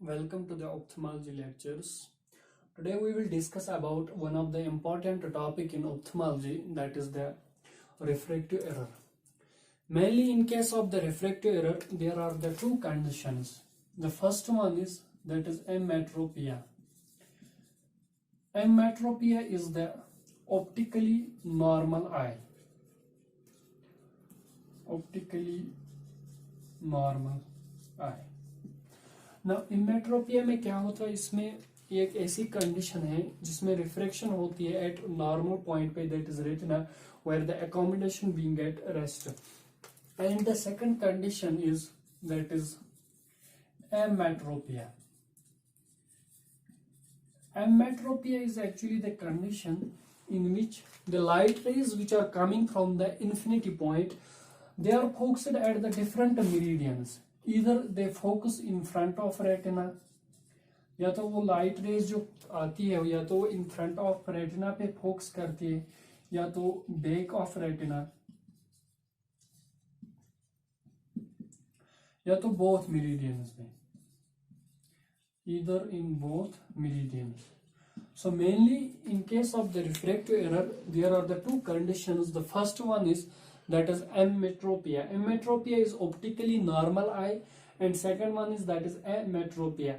Welcome to the ophthalmology lectures. Today we will discuss about one of the important topic in ophthalmology, that is the refractive error. Mainly in case of the refractive error, there are the two conditions. The first one is that is emmetropia. Emmetropia is the optically normal eye. Optically normal eye. ना इमेट्रोपिया में क्या होता है, इसमें एक ऐसी condition है जिसमें रिफ्रैक्शन होती है एट नॉर्मल पॉइंट पे, that is retina where the accommodation being at rest. And the second condition is that is emmetropia. Emmetropia is actually the condition in which the light rays which are coming from the infinity point, they are focused at the different meridians. Either they focus in front of retina, या तो वो light rays जो आती है या तो वो in front of retina पे फोकस करती है या तो बैक ऑफ रेटिना या तो बोथ मेरिडियंस में, either in both meridians. So mainly in case of the refractive error, there are the two conditions. The first one is that is emmetropia. Emmetropia is optically normal eye, and second one is that is emmetropia.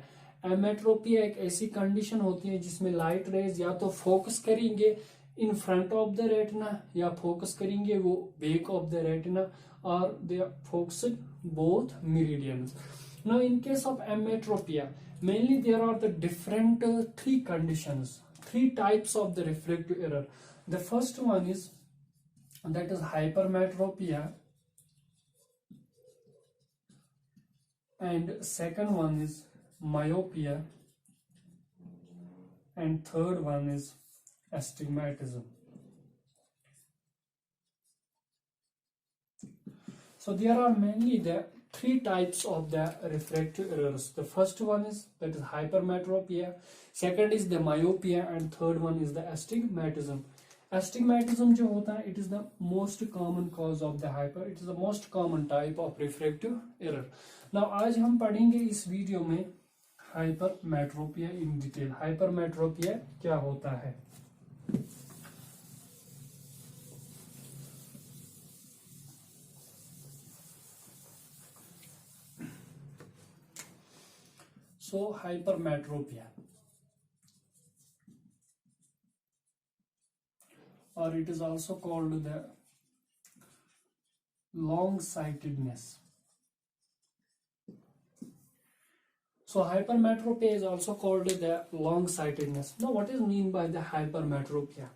Emmetropia एक ऐसी condition होती है जिसमें light rays या तो focus करेंगे in front of the retina या focus करेंगे वो बैक ऑफ द रेटिना, और they focused both meridians. Now in case of emmetropia, mainly there are the different three conditions, three types of the refractive error. The first one is that is hypermetropia, and second one is myopia, and third one is astigmatism. So there are mainly the three types of the refractive errors. The first one is that is hypermetropia, second is the myopia, and third one is the astigmatism. Astigmatism जो होता है, it is the most common cause of the hyper, it is the most common type of refractive error. Now आज हम पढ़ेंगे इस video में hypermetropia in detail. hypermetropia क्या होता है. So hypermetropia, or it is also called the long-sightedness. So hypermetropia is also called the long-sightedness. Now what is mean by the hypermetropia?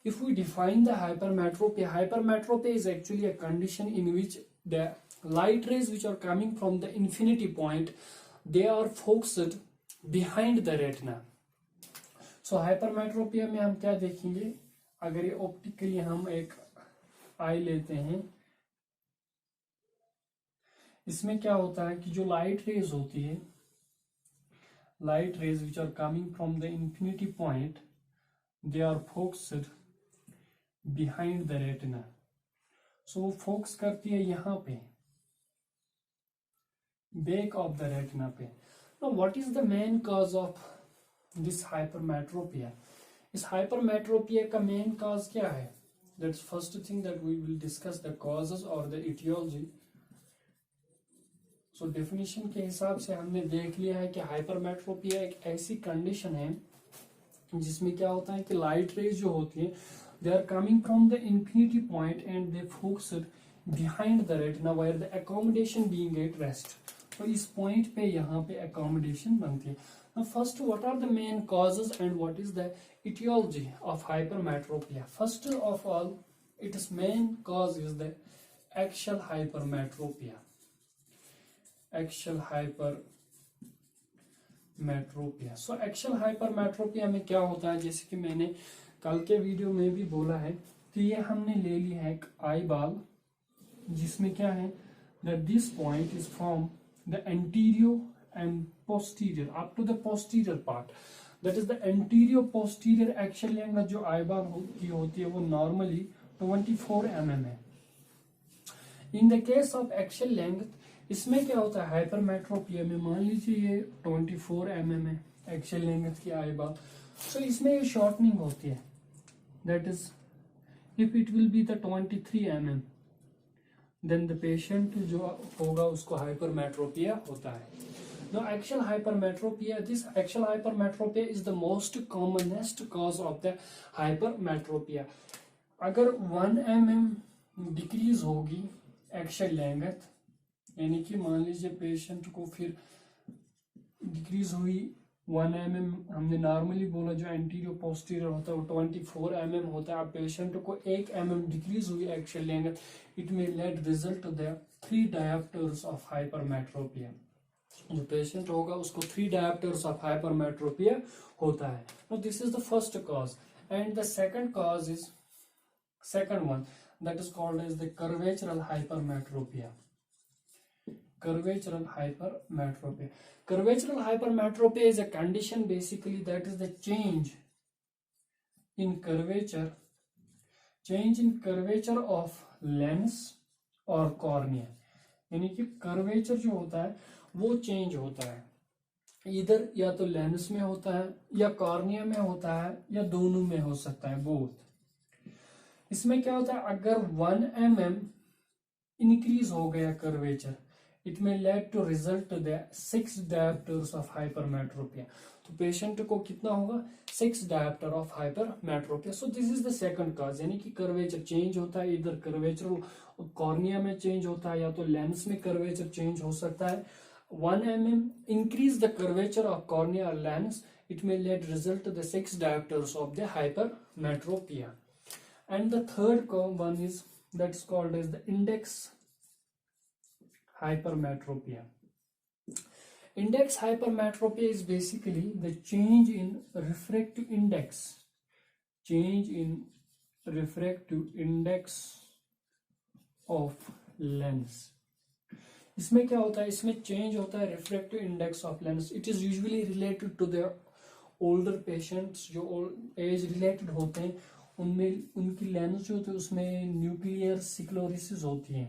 If we define the hypermetropia, hypermetropia is actually a condition in which the light rays which are coming from the infinity point, they are focused behind the retina. So hypermetropia में हम क्या देखेंगे, अगर ये optically हम एक आई लेते हैं, इसमें क्या होता है कि जो लाइट रेज होती है, light rays which are coming from the infinity point, they are focused behind the retina. So वो फोकस करती है यहाँ पे, बैक ऑफ द रेटिना पे. Now what is the main cause of this hypermetropia? इस hypermetropia का main cause क्या है? That's first thing that we will discuss the causes or the etiology. So definition के हिसाब से हमने देख लिया है कि hypermetropia एक ऐसी condition है जिसमें क्या होता है कि light rays जो होती है, they are coming from the infinity point and they focused behind the retina where the accommodation being at rest. तो इस पॉइंट पे यहाँ पे accommodation बनती है. Now first, what are the main causes and what is the etiology of hypermetropia? First of all, its main cause is the axial hypermetropia. Axial hypermetropia. So axial hypermetropia में क्या होता है, जैसे कि मैंने कल के वीडियो में भी बोला है कि ये हमने ले लिया है एक आई बॉल, जिसमें क्या है that this point is from the anterior and posterior up to the posterior part, that is the anterior posterior axial length जो eyeball की होती है वो normally 24 mm है. In the case of axial length, इसमें क्या होता है हाइपरमेट्रोपिया में, मान लीजिए ये 24 mm है एक्सियल लेंथ की आई बाल, सो इसमें ये शॉर्टनिंग होती है, that is if it will be the 23 mm then the patient जो होगा उसको हाइपरमेट्रोपिया होता है. Now, axial hypermetropia. This axial hypermetropia is the most commonest cause of the hypermetropia. अगर 1 mm डिक्रीज होगी एक्शियल लेंथ, यानी कि मान लीजिए पेशेंट को फिर डिक्रीज हुई 1 mm, हमने नॉर्मली बोला जो एंटीरियर पोस्टीरियर होता है वो 24 mm होता है. अब पेशेंट को 1 mm डिक्रीज हुई axial length, it may let result the 3 dioptres of hypermetropia. जो पेशेंट होगा उसको 3 डायप्टर्स ऑफ हाइपरमेट्रोपिया होता है. Now this is the first cause, and the second cause is second one, that is called as the curvatural hypermetropia. Curvatural hypermetropia. Curvatural hypermetropia is a condition basically that is the change in curvature of lens or cornea. यानी कि curvature जो होता है वो change होता है, इधर या तो लेंस में होता है या कॉर्निया में होता है या दोनों में हो सकता है, बोथ. इसमें क्या होता है, अगर 1 mm इंक्रीज हो गया curvature, it may lead to result the 6 dioptres of hypermetropia. तो पेशेंट को कितना होगा, 6 dioptre of hypermetropia. So this is the second cause, यानी कि कर्वेचर चेंज होता है, इधर कर्वेचर कॉर्निया में चेंज होता है या तो लेंस में कर्वेचर चेंज हो सकता है. 1 mm increase the curvature of cornea or lens, it may lead result to the 6 diopters of the hypermetropia. And the third one is that's called as the index hypermetropia. Index hypermetropia is basically the change in refractive index, of lens. इसमें क्या होता है, इसमें change होता है refractive index of lens. It is usually related to the older patients जो age related होते हैं, उनमें उनकी लेंस जो होती है उसमें न्यूक्लियर सिक्लोरिसिस होती है,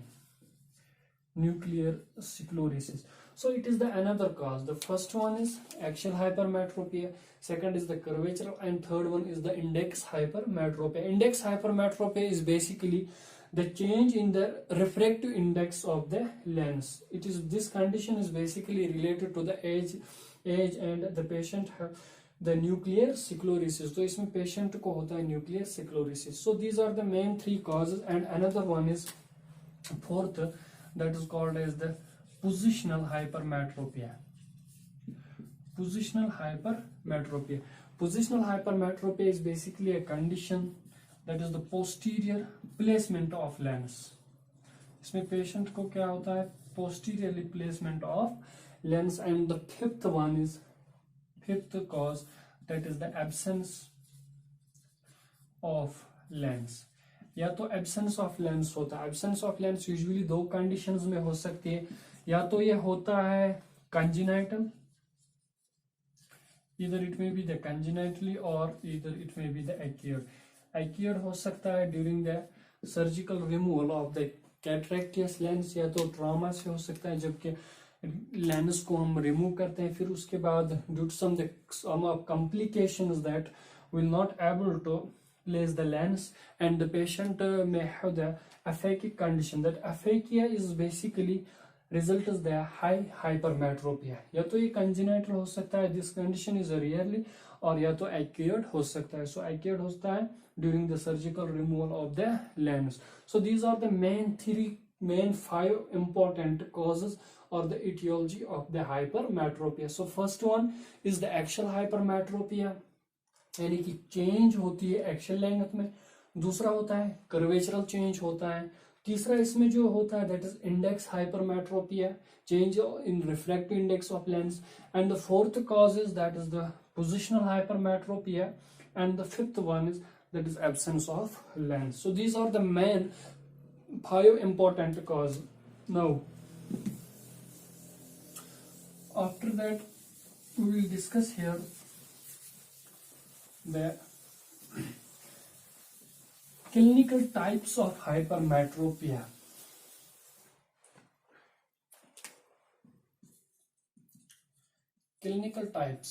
nuclear सिक्लोरिसिस. So it is the another cause. The first one is axial hypermetropia, second is the curvature, and third one is the index hypermetropia. Index hypermetropia is basically the change in the refractive index of the lens. This condition is basically related to the age and the patient have the nuclear sclerosis. तो इसमें patient को होता है nuclear sclerosis. So these are the main 3 causes, and another one is fourth, that is called as the positional hypermetropia. Positional hypermetropia is basically a condition that is the posterior placement of lens. इसमें patient को क्या होता है, posteriorly placement of lens. And the fifth cause, that is the absence of lens. या तो absence of lens होता है. absence of lens usually 2 conditions में हो सकती है, या तो ये होता है congenital, either it may be the congenitally or either it may be the acquired. Acquired हो सकता है during the surgical removal of the cataractous lens, या तो ट्रॉमा से हो सकता है जबकि लेंस को हम रिमूव करते हैं, फिर उसके बाद due to some of complications that will not able to place the lens, and the patient may have the aphakic condition. That aphakia is basically result is the high hypermetropia. या तो ये congenital हो सकता है, this condition is rarely, और या तो acquired हो सकता है. So acquired होता है during the surgical removal of the lens. So these are the main 5 important causes or the etiology of the hypermetropia. So first one is the axial hypermetropia, यानी कि चेंज होती है axial length में. दूसरा होता है कर्वेचरल चेंज होता है. तीसरा इसमें जो होता है that is index hypermetropia, change in refractive index of lens. And the fourth cause is that is the positional hypermetropia, and the fifth one is that is absence of lens. So these are the main 5 important causes. Now after that we will discuss here the clinical types of hypermetropia. clinical types.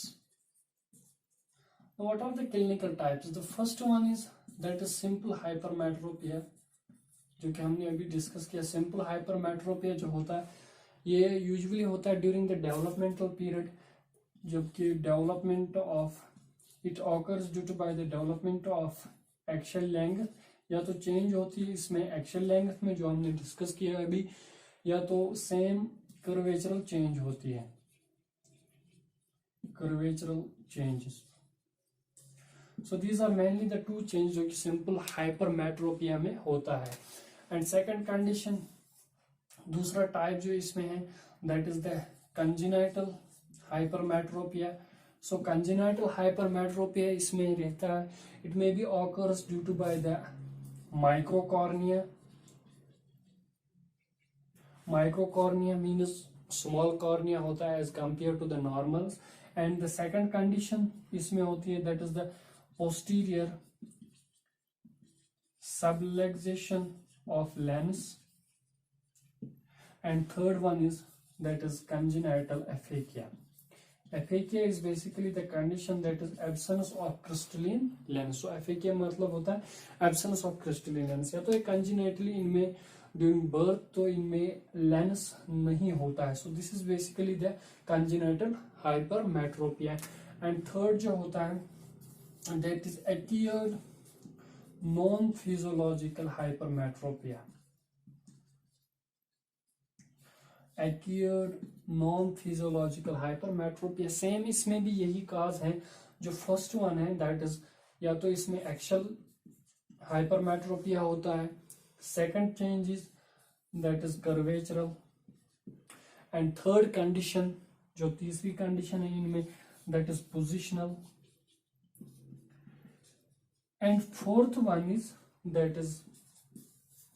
Now, what are the clinical types? The first one is that is simple hypermetropia, जो कि हमने अभी discuss किया. Simple hypermetropia जो होता है ये usually होता है ड्यूरिंग द डेवलपमेंटल पीरियड, जबकि development of it occurs due to by the development of axial length, या तो चेंज होती है इसमें एक्शियल लेंथ में जो हमने डिस्कस किया अभी, या तो सेम कर्वेचरल चेंज होती है, curvatural changes. So these are mainly the two change जो कि सिंपल हाइपरमेट्रोपिया में होता है. एंड सेकंड कंडीशन, दूसरा टाइप जो इसमें है that is the congenital hypermetropia. So congenital hypermetropia इसमें रहता है, it may be occurs due to by the microcornea. Microcornea means small cornea होता है as compare to the normals. And the second condition इसमें होती है that is the posterior subluxation of lens, and third one is that is congenital aphakia. Aphakia is basically the condition that is absence of crystalline lens. So aphakia मतलब होता है absence of crystalline lens. या तो ये congenitally इनमें during birth तो इनमें lens नहीं होता है. So this is basically the congenital hypermetropia. And third जो होता है that is acquired non-physiological hypermetropia. Acquired non-physiological hypermetropia same इसमें भी यही काज है जो फर्स्ट वन है, दैट इज या तो इसमें एक्शियल हाइपरमेट्रोपिया होता है, second change is that is curvatural, and third condition जो तीसरी कंडीशन है इनमें that is positional, and fourth one is that is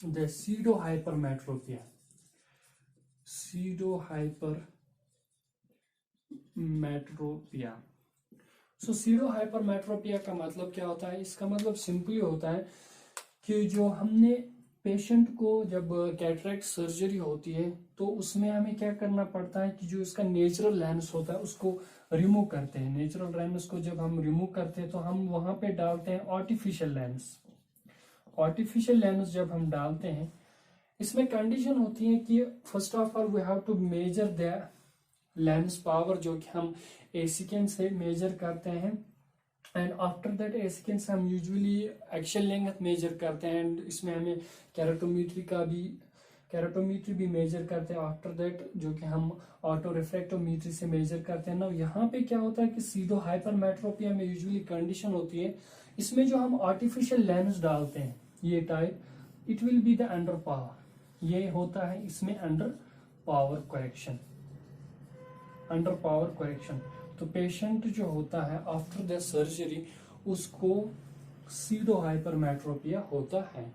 the pseudo hypermetropia. Pseudo hypermetropia. So pseudo hypermetropia का मतलब क्या होता है? इसका मतलब सिंपली होता है कि जो हमने पेशेंट को जब कैटरेक्ट सर्जरी होती है तो उसमें हमें क्या करना पड़ता है कि जो इसका नेचुरल लेंस होता है उसको रिमूव करते हैं. नेचुरल लेंस को जब हम रिमूव करते हैं तो हम वहां पे डालते हैं आर्टिफिशियल लेंस. आर्टिफिशियल लेंस जब हम डालते हैं इसमें कंडीशन होती है कि first of all we have to measure the lens power, जो कि हम एसिकेन से मेजर करते हैं. एंड आफ्टर दैट एसिकेन से हम यूजुअली एक्शियल लेंथ मेजर करते हैं. एंड इसमें हमें कैरोटोमीट्री भी मेजर करते हैं आफ्टर दैट, जो कि हम ऑटो रिफ्रैक्टोमीट्री से मेजर करते हैं ना. यहाँ पे क्या होता है कि सीडो हाइपरमेट्रोपिया में यूजुअली कंडीशन होती है इसमें जो हम आर्टिफिशियल लेंस डालते हैं ये type, it will be the under power. ये होता है इसमें under power correction, under power correction. तो पेशेंट जो होता है आफ्टर द सर्जरी उसको सीडो हाइपरमेट्रोपिया होता है.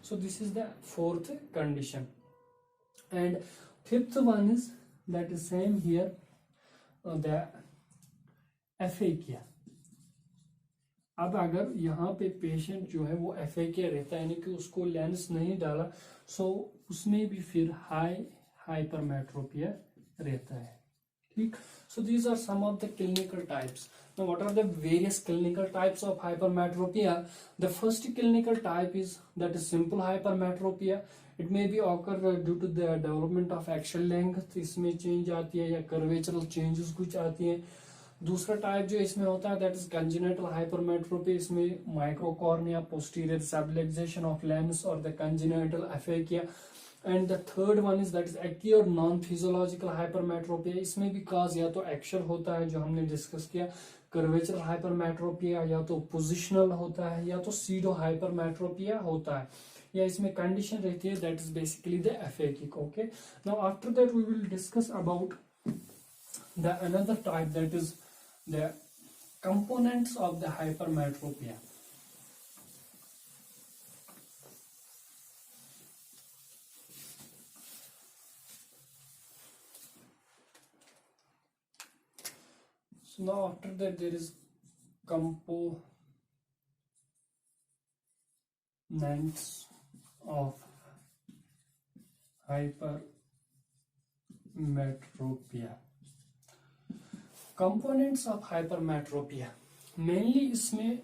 So this is the fourth condition. And fifth one is that is same here the aphakia. अब अगर यहाँ पे पेशेंट जो है वो एफेकिया रहता है यानी कि उसको लेंस नहीं डाला, सो उसमें भी फिर हाइपरमेट्रोपिया रहता है. ठीक. So these are some of the clinical types. Now what are the various clinical types of hypermetropia? The first clinical type is that is simple hypermetropia. It may be occur due to the development of axial length, इसमें change आती है या कर्वेचरल changes कुछ आती हैं. दूसरा type जो इसमें होता है दैट इज कंजेनिटल हाइपरमेट्रोपी. इसमें microcornea, posterior subluxation of lens और the congenital aphakia. And the third one is that is acquired non physiological hypermetropia. इसमें भी काज या तो एक्शियल होता है जो हमने डिस्कस किया, कर्वेचरल हाइपरमेट्रोपिया, या तो पोजिशनल होता है, या तो सीडो हाइपरमेट्रोपिया होता है, या इसमें कंडीशन रहती है that is basically the aphakic. Okay. Now after that we will discuss about the another type that is the components of the hypermetropia. So now after that there is components of hypermetropia. Components of hypermetropia, mainly इसमें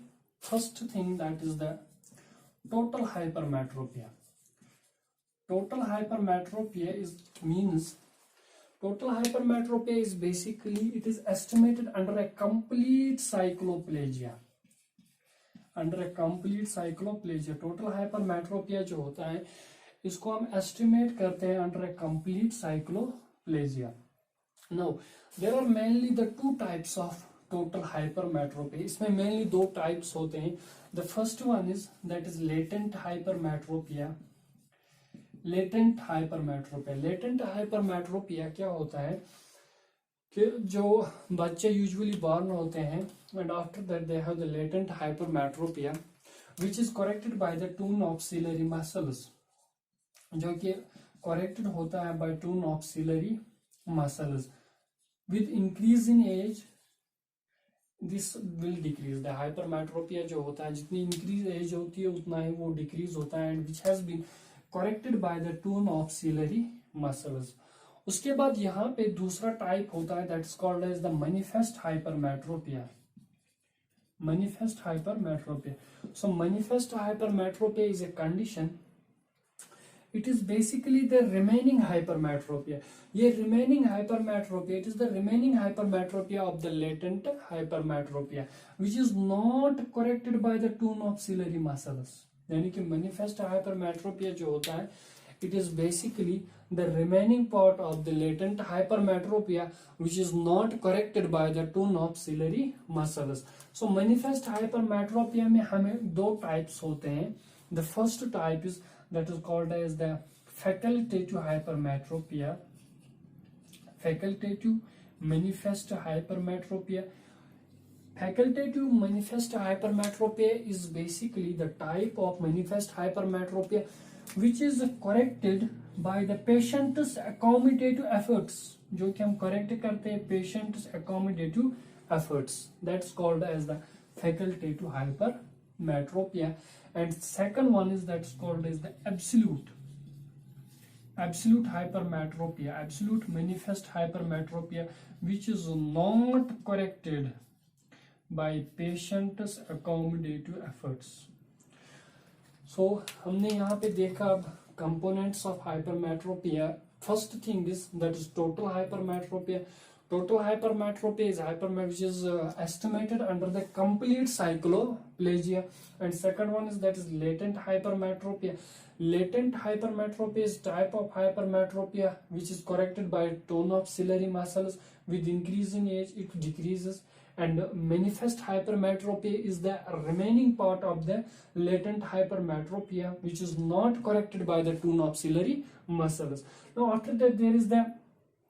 first thing that is the total hypermetropia. Total hypermetropia total hypermetropia is basically, it is estimated under a complete cycloplegia. Under a complete cycloplegia, total hypermetropia जो होता है इसको हम estimate करते हैं under a complete cycloplegia. Now, there are mainly the two types of total hypermetropia. इसमें mainly दो types होते हैं. The first one is that is latent hypermetropia. Latent hypermetropia. Latent hypermetropia क्या होता है कि जो बच्चे यूजुअली बॉर्न होते हैं and after that they have the latent hypermetropia which is corrected by the टू नॉक्सिलरी मसल्स, जो कि करेक्टेड होता है बाय टू ciliary muscles. With increase in age this will decrease. The hypermetropia जो होता है जितनी इंक्रीज एज होती है उतना ही वो डिक्रीज होता है and which has been corrected by the two noxillary muscles. उसके बाद यहाँ पे दूसरा टाइप होता है that is called as the manifest hypermetropia. Manifest hypermetropia. So manifest hypermetropia is a condition. It is basically the remaining hypermetropia. ये remaining hypermetropia, it is the remaining hypermetropia of the latent hypermetropia, which is not corrected by the two noxillary muscles. यानी कि manifest hypermetropia जो होता है it is basically the remaining part of the latent hypermetropia which is not corrected by the टू ciliary muscles. So manifest hypermetropia में हमें दो types होते हैं. The first type is that is called as the facultative hypermetropia. Facultative manifest hypermetropia. Facultative manifest hypermetropia is basically the type of manifest hypermetropia which is corrected by the patient's accommodative efforts. जो कि हम correct करते हैं patient's accommodative efforts. That's called as the facultative hypermetropia. And second one is that's called as the absolute hypermetropia, absolute manifest hypermetropia, which is not corrected by patient's accommodative efforts. So हमने यहाँ पे देखा अब components of hypermetropia. First thing is that is total hypermetropia. Total hypermetropia is hypermetropia which is estimated under the complete cycloplegia. And second one is that is latent hypermetropia. Latent hypermetropia is type of hypermetropia which is corrected by tone of ciliary muscles. With increase in age it decreases. And manifest hypermetropia is the remaining part of the latent hypermetropia which is not corrected by the two noxillary muscles. Now after that there is the,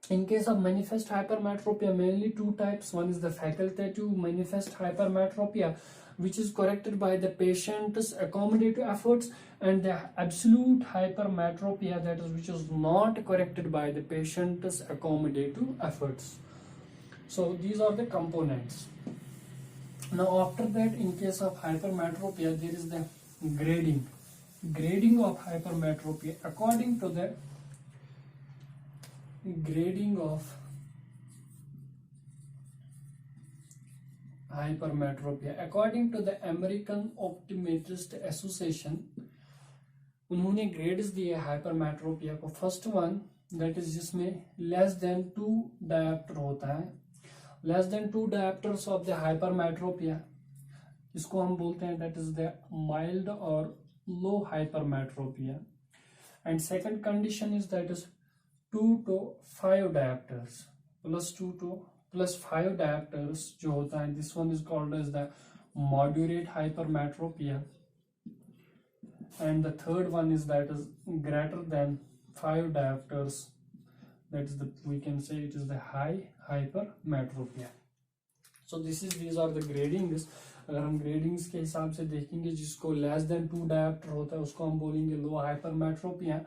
in case of manifest hypermetropia, mainly two types. One is the facultative manifest hypermetropia which is corrected by the patient's accommodative efforts, and the absolute hypermetropia that is which is not corrected by the patient's accommodative efforts. So these are the components. Now after that, in case of hypermetropia, there is the grading of hypermetropia according to the grading of hypermetropia according to the American Optometrist Association. उन्होंने grades दिए hypermetropia को. First one that is जिसमें less than 2 dioptre होता है. Less than 2 dioptres of the hypermetropia, इसको हम बोलते हैं दैट इज द माइल्ड और low hypermetropia. And second condition is that is 2 to 5 dioptres plus 5 dioptres जो होता है. This one is called as the moderate hypermetropia. And the third one is that is greater than 5 diopters, that is the, we can say it is the high hypermetropia. So these are the gradings. अगर हम gradings के हिसाब से देखेंगे, जिसको less than 2 diopter होता है उसको हम बोलेंगे low hypermetropia.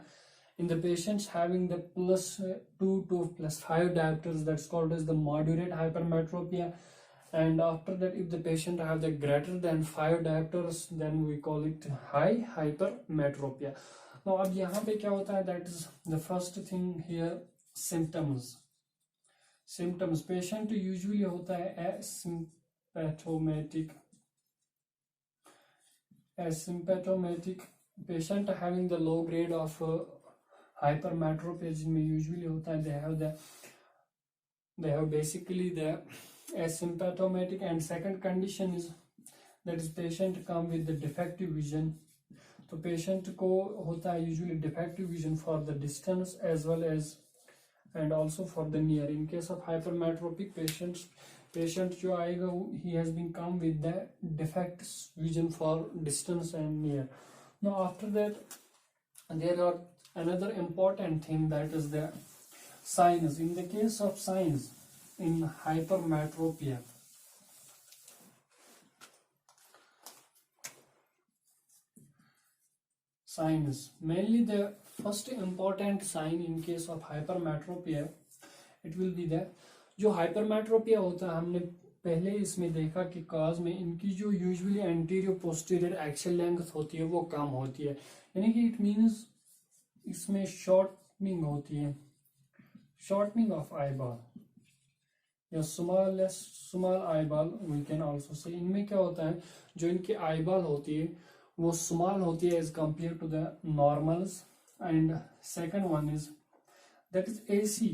In the patients having the plus 2 to plus 5 diopters, that's called as the moderate hypermetropia. And after that, if the patient have the greater than 5 diopters, then we call it high hypermetropia. Now अब यहाँ पे क्या होता है, that is the first thing here, symptoms. Symptoms, patient usually होता है asymptomatic patient having the low grade of hypermetropia, जिनमें usually होता है they have basically the asymptomatic, and second condition is that is patient come with the defective vision. तो patient को होता है usually defective vision for the distance as well as and also for the near. In case of hypermetropic patient जो आएगा he has been come with the defect vision for distance and near. Now after that there are another important thing, that is the signs. In the case of signs in hypermetropia, signs mainly the first important sign in case of hypermetropia, it will be the जो hypermetropia होता है, हमने पहले इसमें देखा कि cause में इनकी जो usually anterior posterior axial length होती है वो कम होती है, यानी कि इट मीन्स इसमें शॉर्टनिंग होती है, शॉर्टनिंग ऑफ आईबॉल या small eyeball we can also say. इनमें क्या होता है, जो इनकी आईबॉल होती है वो स्मॉल होती है as compare to the normals. And second one is that is AC.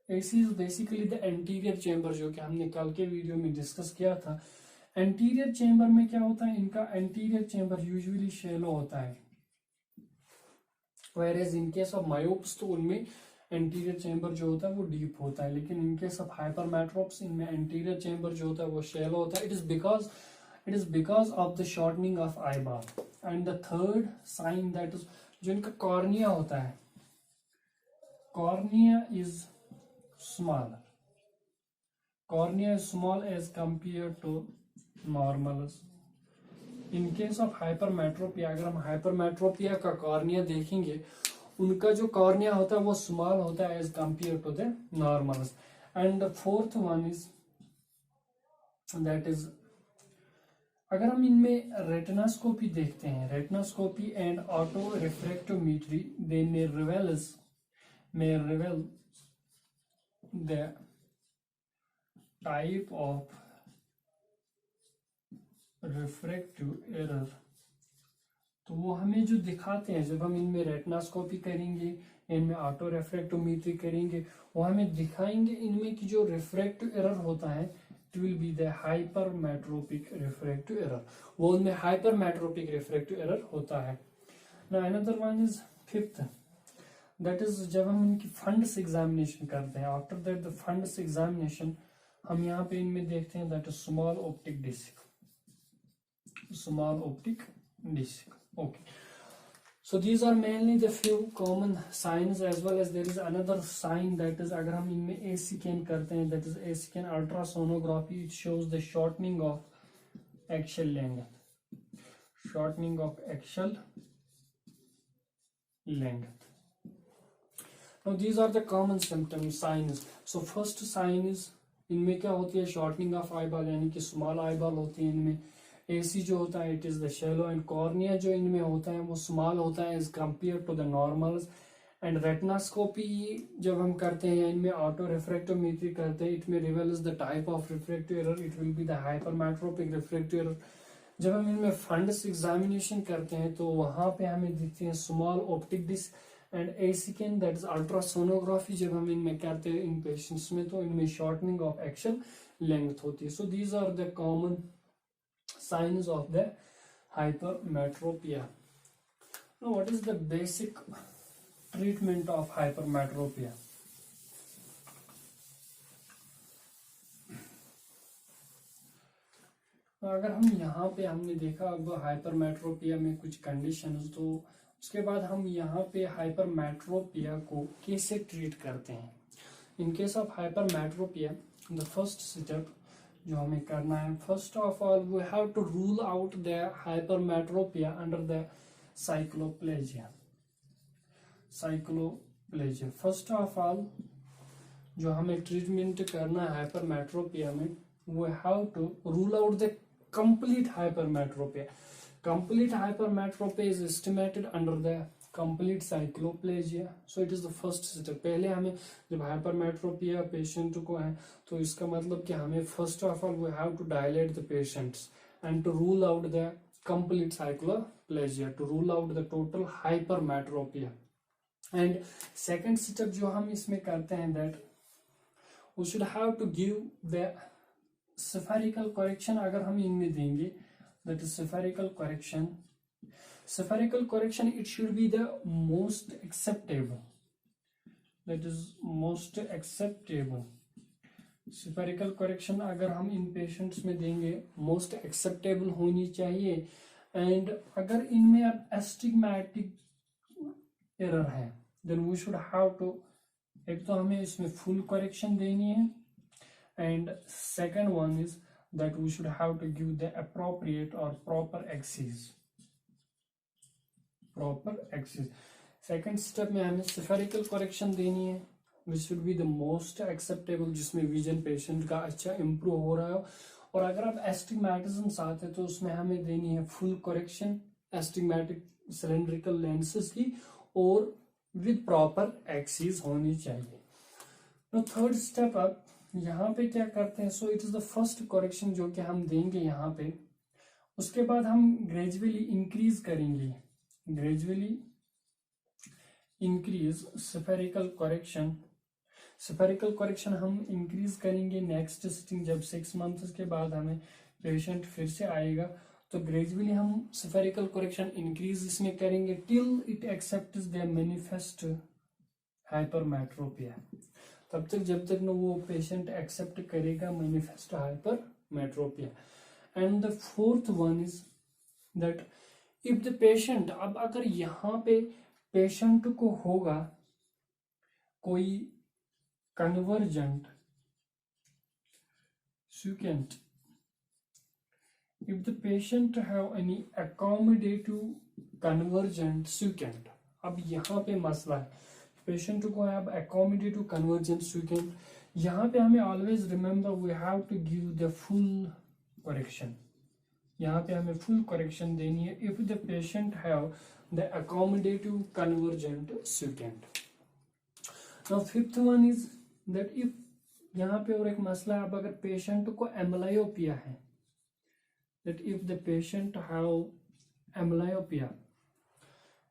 AC is basically the anterior chamber, जो कि हमने कल के वीडियो में डिस्कस किया था. एंटीरियर चेंबर में क्या होता है, इनका एंटीरियर चेंबर यूजुअली शैलो होता है, whereas in case of myopes तो उनमें एंटीरियर चेंबर जो होता है वो डीप होता है, लेकिन इन केस ऑफ हाइपरमेट्रोप्स इनमें एंटीरियर चेंबर जो होता है वो शैलो होता है. It is because of the shortening of eyeball. And the third sign that is जो इनका कॉर्निया होता है, cornea is small, cornea is small as compare to normal. In case of hypermetropia, अगर हम हाइपरमेट्रोपिया का cornea देखेंगे, उनका जो कॉर्निया होता है वो स्मॉल होता है as compare to the normals. And fourth one is that is अगर हम इनमें रेटिनास्कोपी देखते हैं, retinoscopy and auto refractometry, they may reveal the type of refractive error. तो वो हमें जो दिखाते हैं जब हम इनमें रेटिनास्कोपी करेंगे, इनमें ऑटो रिफ्रैक्टोमेट्री करेंगे, वो हमें दिखाएंगे इनमें की जो रिफ्रैक्टिव एरर होता है it will be the hypermetropic refractive error. वो उनमें हाइपरमेट्रोपिक रिफ्रैक्टिव एरर होता है. Now another one is fifth, that is जब हम इनकी फंड्स एग्जामिनेशन करते हैं, after that the fundus examination हम यहाँ पे इनमें देखते हैं that is small optic disc, small optic disc. Okay, so these are mainly the few common signs, as well as there is another sign that is अगर हम इनमें A scan करते हैं, that is A scan ultrasonography, it shows the shortening of axial length, shortening of axial length. Now these are the common symptoms, signs. So first sign is इनमें क्या होती है, shortening of eyeball, यानी कि small eyeball होती है इनमें. AC जो होता है it is the shallow, and cornea जो इनमें होता है वो स्मॉल होता है as compare to the normals. And retinoscopy जब हम करते हैं, इनमें ऑटो रिफ्रैक्टोमेट्री करते हैं, इट में reveals the type of refractive error, it will be the hypermetropic refractive error. जब हम इनमें फंड्स एग्जामिनेशन करते हैं तो वहां पे हमें दिखते हैं small optic disc. And A scan that is ultrasonography जब हम इनमें करते हैं इन पेशेंट्स में, तो इनमें शॉर्टनिंग ऑफ एक्सियल लेंथ होती है. So these are the common signs of the hypermetropia. Now what is the basic treatment of hypermetropia? अगर हम यहाँ पे हमने देखा अब हाइपरमेट्रोपिया में कुछ कंडीशंस, तो उसके बाद हम यहाँ पे हाइपरमेट्रोपिया को कैसे ट्रीट करते हैं. In case of hypermetropia the first step जो हमें करना है, first of all we have to rule out the hypermetropia under the cycloplegia. Cycloplegia first of all जो हमें ट्रीटमेंट करना है हाइपरमेट्रोपिया में, we have to rule out the complete hypermetropia. Complete hypermetropia is estimated under the complete cycloplegia. So it is the first step. पहले हमें जब hypermetropia patient को है तो इसका मतलब कि हमें first of all we have to dilate the patients and to rule out the complete cycloplegia, to rule out the total hypermetropia. And second step जो हम इसमें करते हैं that we should have to give the spherical correction. अगर हम इनमें देंगे that is spherical correction. Spherical correction, it should be the most acceptable. That is most acceptable. Spherical correction अगर हम इन पेशेंट्स में देंगे most acceptable होनी चाहिए. एंड अगर इनमें अब एस्टिग्मेटिक एरर है then we should have to, एक तो हमें इसमें full correction देनी है. And second one is that we should have to give the appropriate or proper axis. Second step में हमें spherical correction देनी है which should be the most acceptable, जिसमें vision patient का अच्छा improve हो रहा हो. और अगर आप astigmatism आते तो उसमें हमें देनी है full correction astigmatic cylindrical lenses की और with proper axis होनी चाहिए. Now third step up यहाँ पे क्या करते हैं. सो it is the first correction जो कि हम देंगे यहाँ पे. उसके बाद हम ग्रेजुअली इंक्रीज करेंगे, gradually increase spherical correction. Spherical correction हम इंक्रीज करेंगे नेक्स्ट सिटिंग, जब 6 मंथ्स के बाद हमें पेशेंट फिर से आएगा तो ग्रेजुअली हम स्फेरिकल करेक्शन इंक्रीज इसमें करेंगे till it accepts the manifest hypermetropia. तब तक जब तक न वो पेशेंट एक्सेप्ट करेगा manifest hypermetropia. And the fourth one is that if the patient, अब अगर यहाँ पे पेशेंट को होगा कोई convergent squint, if the patient have any accommodative convergent squint. अब यहाँ पे मसला है, पेशेंट को अब अकोमोडेटिव कन्वर्जेंट सुकेंट. यहाँ पे हमें always remember we have to give the full correction. यहाँ पे हमें फुल करेक्शन देनी है if the patient have the accommodative convergent squint. Now fifth one is that if, यहाँ पे और एक मसला है, अब अगर पेशेंट को एम्ब्लायोपिया है, that if the patient have amblyopia,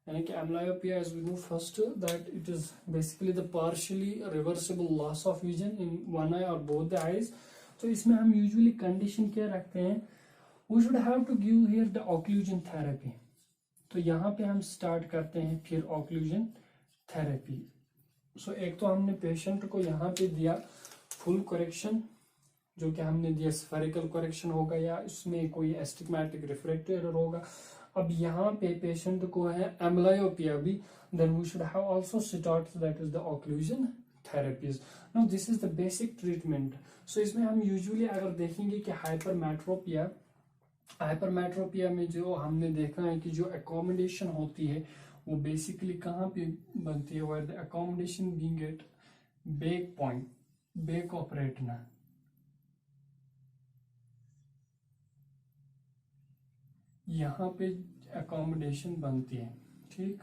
यानी कि amblyopia as we know first that it is basically the partially reversible loss of vision in one eye और बोथ द आईज. तो इसमें हम यूजुअली कंडीशन क्या रखते हैं, we should have to give here the occlusion therapy. तो यहाँ पे हम स्टार्ट करते हैं फिर ऑक्लूजन थेरेपी. सो एक तो हमने पेशेंट को यहाँ पे दिया फुल करेक्शन, जो कि हमने दिया स्फेरिकल करेक्शन होगा या इसमें कोई एस्टिग्मेटिक रिफ्रैक्टिव एरर होगा. अब यहाँ पे पेशेंट को है एम्ब्लायोपिया भी, then we should have also start that is the occlusion therapies. Now this is the basic treatment. So इसमें हम यूजुअली अगर देखेंगे कि हाइपरमेट्रोपिया में जो हमने देखा है कि जो अकोमोडेशन होती है वो बेसिकली कहाँ पे बनती है, where the accommodation being at back point, back of retina. यहाँ पे अकोमोडेशन बनती है. ठीक,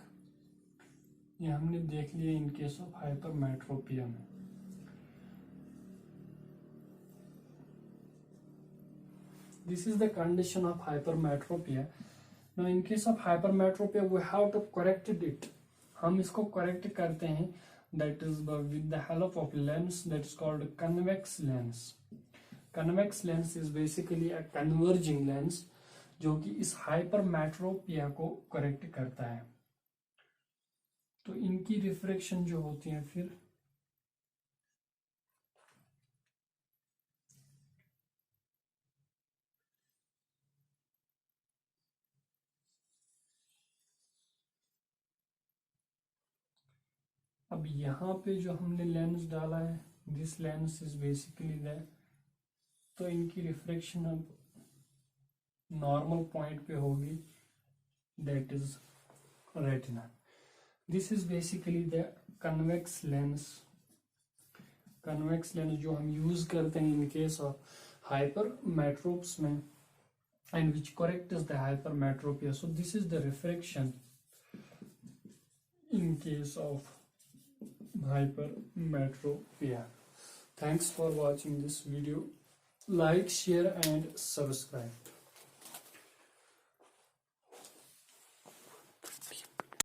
ये हमने देख लिया इन केस ऑफ हाइपरमेट्रोपिया में. This is the condition of hypermetropia. Now in case of hypermetropia we have to correct it. हम इसको correct करते हैं that is with the help of lens that is called convex lens. Convex lens is basically a converging lens जो कि इस hypermetropia को correct करता है. तो इनकी रिफ्रैक्शन जो होती है फिर अब यहाँ पे जो हमने लेंस डाला है, this lens is basically that, तो इनकी रिफ्रैक्शन अब नॉर्मल पॉइंट पे होगी, that is retina. This is basically the convex lens. Convex lens जो हम यूज करते हैं इन केस ऑफ हाइपरमेट्रोप्स में and which corrects the hypermetropia. So this is the refraction. in case of hypermetropia. Thanks for watching this video. Like, share and subscribe.